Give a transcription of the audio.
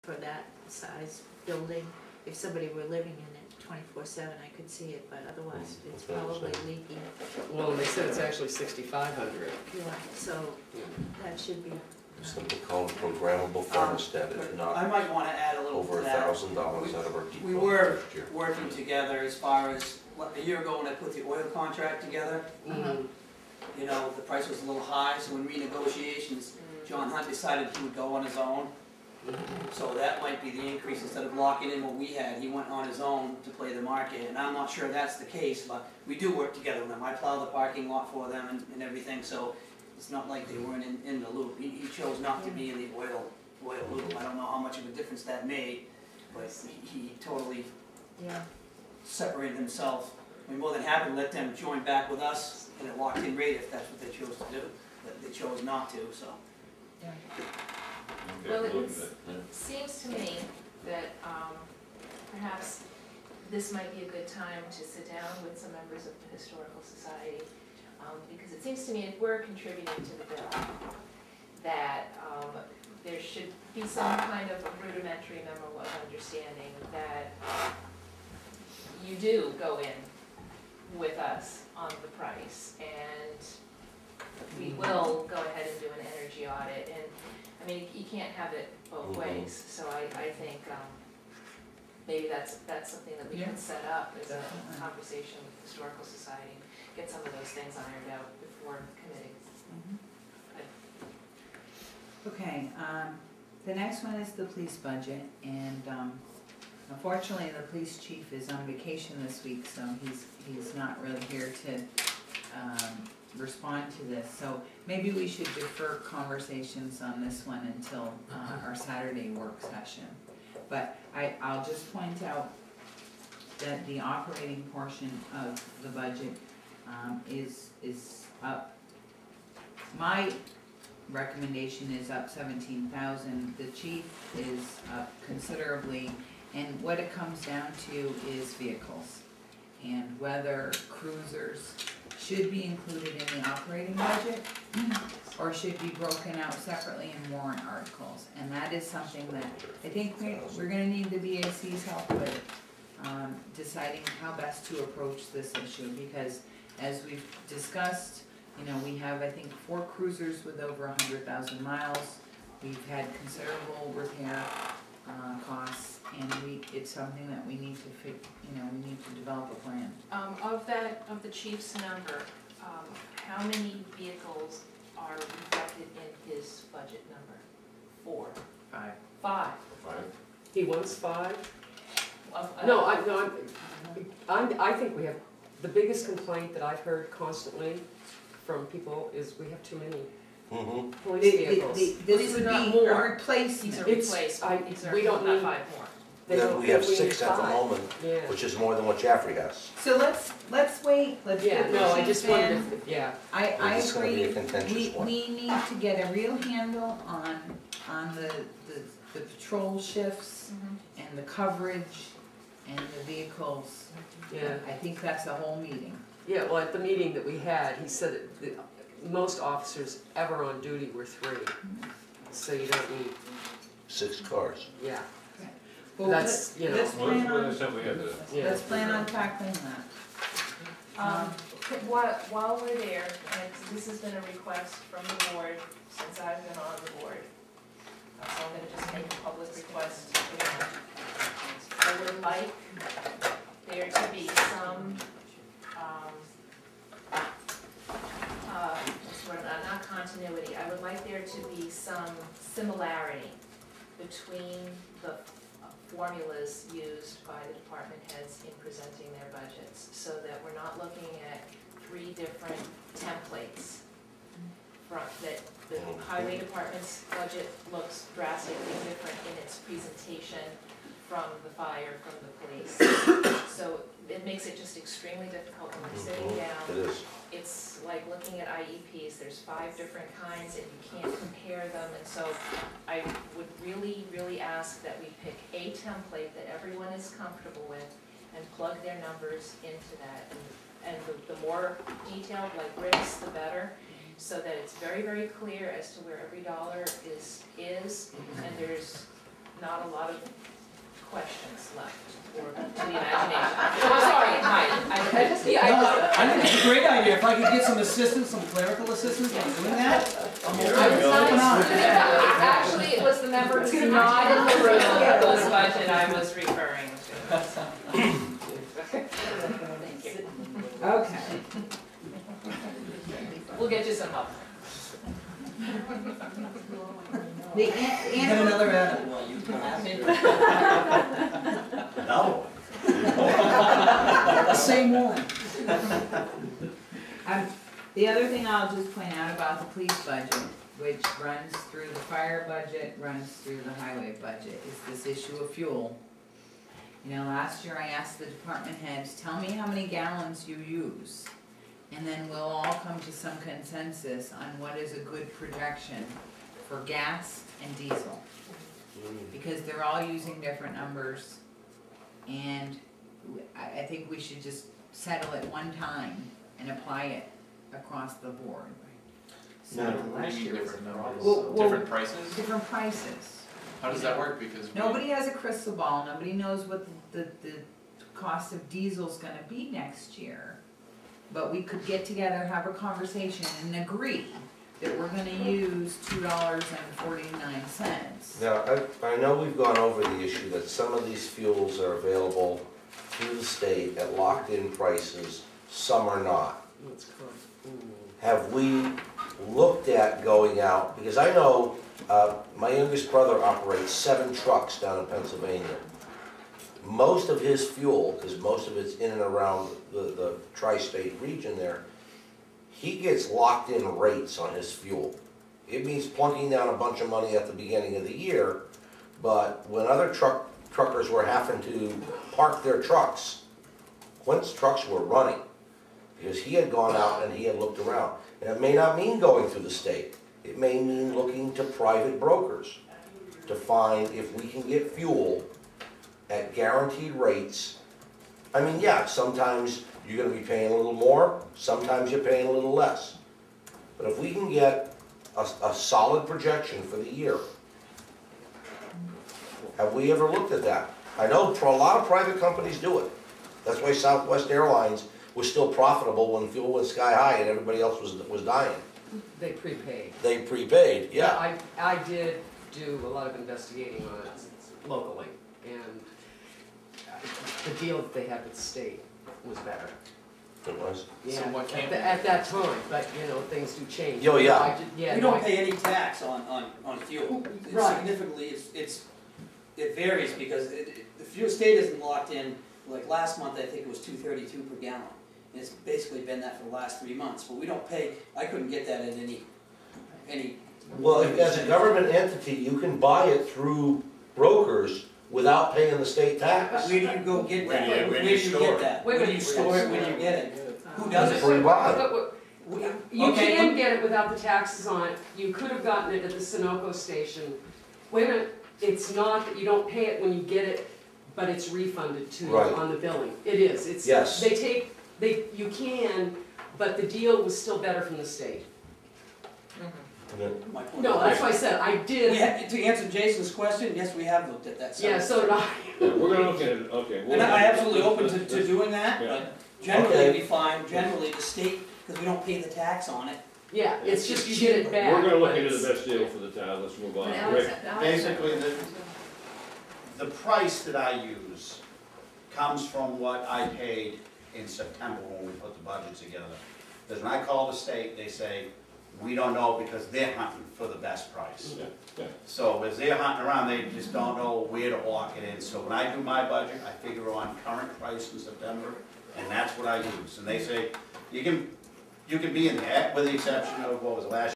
for that size building. If somebody were living in it 24/7, I could see it, but otherwise it's probably leaking. Well, they said it's actually 6,500. Yeah, so that should be. Something called programmable thermostat, if I not might want to add a little over to that. $1,000 out of our default We were first year. working together as far as, a year ago when I put the oil contract together, you know, the price was a little high, so in renegotiations, John Hunt decided he would go on his own. So that might be the increase, instead of locking in what we had, he went on his own to play the market, and I'm not sure that's the case, but we do work together with them. I plow the parking lot for them and everything, so it's not like they weren't in the loop. He chose not to be in the oil loop. I don't know how much of a difference that made, but he totally separated himself. We're more than happy to let them join back with us in a locked-in rate if that's what they chose to do, but they chose not to, so. Well, it seems to me that perhaps this might be a good time to sit down with some members of the Historical Society, because it seems to me if we're contributing to the bill, that there should be some kind of a rudimentary memo of understanding that you do go in with us on the price, and we will go ahead and do an energy audit. And I mean, you can't have it both ways, so I think maybe that's something that we can set up as a conversation with the Historical Society, get some of those things ironed out before committing. Okay, the next one is the police budget, and unfortunately the police chief is on vacation this week, so he's not really here to respond to this. So maybe we should defer conversations on this one until our Saturday work session. But I'll just point out that the operating portion of the budget is up. My recommendation is up 17,000. The chief is up considerably, and what it comes down to is vehicles and whether cruisers should be included in the operating budget or should be broken out separately in warrant articles. And that is something that I think we're going to need the BAC's help with deciding how best to approach this issue, because as we've discussed, you know, we have, I think, 4 cruisers with over 100,000 miles. We've had considerable repair costs, and it's something that we need to we need to develop a plan. Of the chief's number, how many vehicles are reflected in his budget number? 4. 5. 5. He wants 5? No, I think we have, the biggest complaint that I've heard constantly from people is we have too many police vehicles. This would be a replacement. These are replaced. These are we don't need 5 more. Then we have 6 at the moment, Yeah. which is more than what Jaffrey has. So let's wait. Let's get the I chief just in. wondered if, I It's gonna be a agree. contentious one. We need to get a real handle on the patrol shifts and the coverage and the vehicles. I think that's the whole meeting. Yeah, well, at the meeting that we had, he said that most officers ever on duty were 3. So you don't need, 6 cars. Well, that's, you know. let's plan on, Yeah. let's plan on tackling that. While we're there, and this has been a request from the board since I've been on the board, so I'm going to just make a public request again. I would like there to be some, not continuity, I would like there to be some similarity between the formulas used by the department heads in presenting their budgets, so that we're not looking at 3 different templates. That the highway department's budget looks drastically different in its presentation from the fire, from the police. So it makes it just extremely difficult when we're sitting down. It is. It's like looking at IEPs, there's 5 different kinds and you can't compare them, and so I would really, really ask that we pick a template that everyone is comfortable with and plug their numbers into that. And the more detailed, like Rick's, the better, so that it's very, very clear as to where every dollar is and there's not a lot of questions left, or to the imagination. I'm sorry, I think it's a great idea, if I could get some assistance, some clerical assistance in doing that. Actually, it was the member who's not in the room whose budget I was referring to. Okay. We'll get you some help. The Get animal, another add while you No. The same one. the other thing I'll just point out about the police budget, which runs through the fire budget, runs through the highway budget, is this issue of fuel. You know, last year I asked the department heads, tell me how many gallons you use. And then we'll all come to some consensus on what is a good projection for gas and diesel. Because they're all using different numbers. And I think we should just settle it one time and apply it across the board. So, Last year was a problem. Well, Different prices? different prices. How does that work? Because Nobody has a crystal ball, nobody knows what the cost of diesel's gonna be next year. But we could get together, have a conversation and agree that we're gonna use $2.49. Now, I know we've gone over the issue that some of these fuels are available through the state at locked-in prices, some are not. That's correct. Have we looked at going out, because I know my youngest brother operates 7 trucks down in Pennsylvania. Most of his fuel, because most of it's in and around the tri-state region there, he gets locked-in rates on his fuel. It means plunking down a bunch of money at the beginning of the year, but when other truckers were having to park their trucks, Clint's trucks were running, because he had gone out and he had looked around. And it may not mean going through the state. It may mean looking to private brokers to find if we can get fuel at guaranteed rates. I mean, yeah, sometimes you're gonna be paying a little more, sometimes you're paying a little less. But if we can get a solid projection for the year, have we ever looked at that? I know a lot of private companies do it. That's why Southwest Airlines was still profitable when fuel went sky high and everybody else was dying. They prepaid. They prepaid, yeah. I did do a lot of investigating on it locally, and the deal that they had with the state was better. It was. Yeah, So what came- at that time, but you know, things do change. Oh, yeah. We don't pay any tax on fuel. It's Right. significantly, it varies because the fuel state isn't locked in, like last month I think it was $2.32 per gallon. And it's basically been that for the last 3 months, but we don't pay, I couldn't get that at any. Well, as a government entity, you can buy it through brokers without paying the state tax. Where do you go get that? Where do you store get it? that? Wait a Where do you minute. store it when you get it? Who does It's it? free buy. You Okay. can get it without the taxes on it. You could have gotten it at the Sunoco station. Wait a minute, it's not that you don't pay it when you get it, but it's refunded to you Right. on the billing. It is, it's, Yes. you can, but the deal was still better from the state. My point. No, that's why I said, I We did, have, to answer Jason's question, yes, we have looked at that. yeah, so did I. Yeah, we're gonna look at it, okay. And I'm absolutely open to doing that, Yeah. but generally Okay. we find, generally the state, because we don't pay the tax on it. Yeah, it's just you get it back. We're gonna look but into it's- the best deal for the town, let's move on. But Alex, Rick? Basically, the price that I use comes from what I paid in September when we put the budget together. Because when I call the state, they say, we don't know because they're hunting for the best price. Yeah, yeah. So as they're hunting around, they just don't know where to walk it in. So when I do my budget, I figure on current price in September, and that's what I use. And they say, you can be in that, with the exception of, what was it, last